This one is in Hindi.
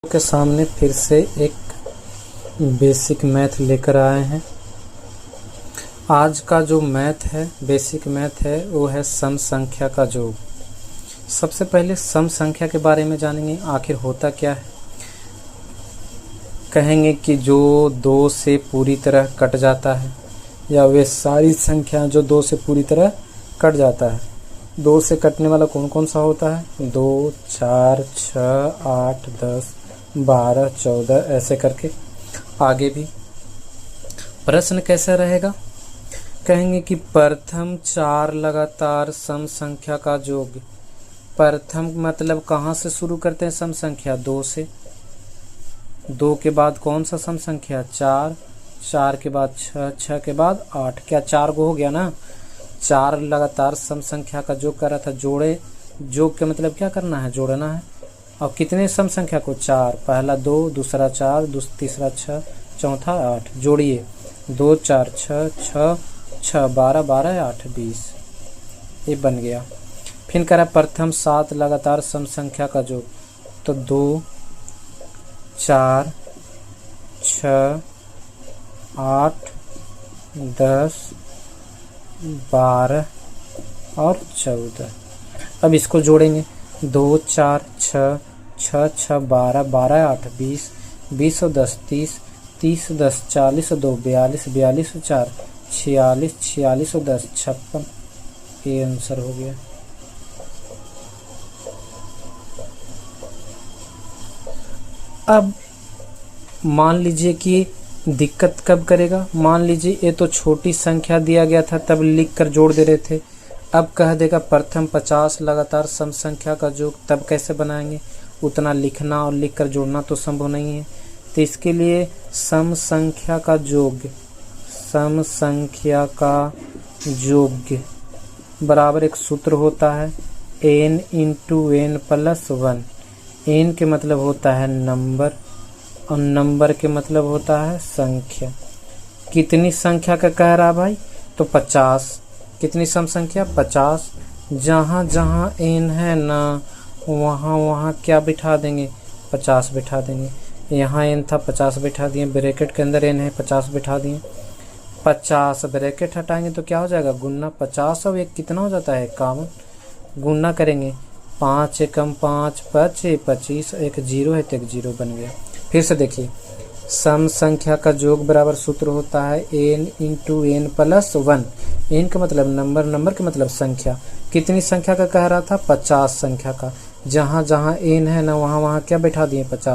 के सामने फिर से एक बेसिक मैथ लेकर आए हैं। आज का जो मैथ है, बेसिक मैथ है, वो है सम संख्या का योग। सबसे पहले सम संख्या के बारे में जानेंगे, आखिर होता क्या है। कहेंगे कि जो 2 से पूरी तरह कट जाता है, या वे सारी संख्या जो 2 से पूरी तरह कट जाता है। 2 से कटने वाला कौन कौन सा होता है? 2, 4, 6, 8, 10, 12, 14 ऐसे करके आगे भी। प्रश्न कैसा रहेगा? कहेंगे कि प्रथम 4 लगातार सम संख्या का योग। प्रथम मतलब कहाँ से शुरू करते हैं सम संख्या? 2 से। 2 के बाद कौन सा सम संख्या? 4, 4 के बाद 6, 6 के बाद 8। क्या 4 गो हो गया ना? 4 लगातार सम संख्या का योग कर रहा था। जोड़े, योग के मतलब क्या करना है? जोड़ना है। और कितने सम संख्या को? 4। पहला 2, दूसरा 4, तीसरा 6, चौथा 8। जोड़िए 2, 4, 6, 6, 6, 12, 12, 8, 20। ये बन गया। फिर करा प्रथम 7 लगातार सम संख्या का योग। तो 2, 4, 6, 8, 10, 12 और 14। अब इसको जोड़ेंगे। 2, 4, 6, 6, 6, 12, 12, 8, 20, 20 और 10, 30, 30, 10, 40 और 2, 42, 42 और 4, 46, 46 और 10, 56। ये आंसर हो गया। अब मान लीजिए कि दिक्कत कब करेगा। मान लीजिए ये तो छोटी संख्या दिया गया था, तब लिख कर जोड़ दे रहे थे। अब कह देगा प्रथम 50 लगातार सम संख्या का योग, तब कैसे बनाएंगे? उतना लिखना और लिख कर जोड़ना तो संभव नहीं है। तो इसके लिए सम संख्या का योग, सम संख्या का योग बराबर एक सूत्र होता है, n × n + 1। n के मतलब होता है नंबर, और नंबर के मतलब होता है संख्या। कितनी संख्या का कह रहा भाई? तो 50। कितनी सम संख्या? 50। जहाँ जहाँ n है ना, वहाँ वहाँ क्या बिठा देंगे? 50 बिठा देंगे। यहाँ n था, 50 बिठा दिए। ब्रैकेट के अंदर n है, 50 बिठा दिए। 50 ब्रैकेट हटाएंगे तो क्या हो जाएगा? गुना। 50 और 1 कितना हो जाता है? 51। गुना करेंगे 5 एकम 5, 5 25, एक 0 है तो एक 0 बन गया। फिर से देखिए, सम संख्या का योग बराबर सूत्र होता है n × n + 1। n का मतलब नंबर, नंबर का मतलब संख्या। कितनी संख्या का कह रहा था? 50 संख्या का। जहाँ जहाँ n है ना, वहाँ वहाँ क्या बैठा दिए? 50।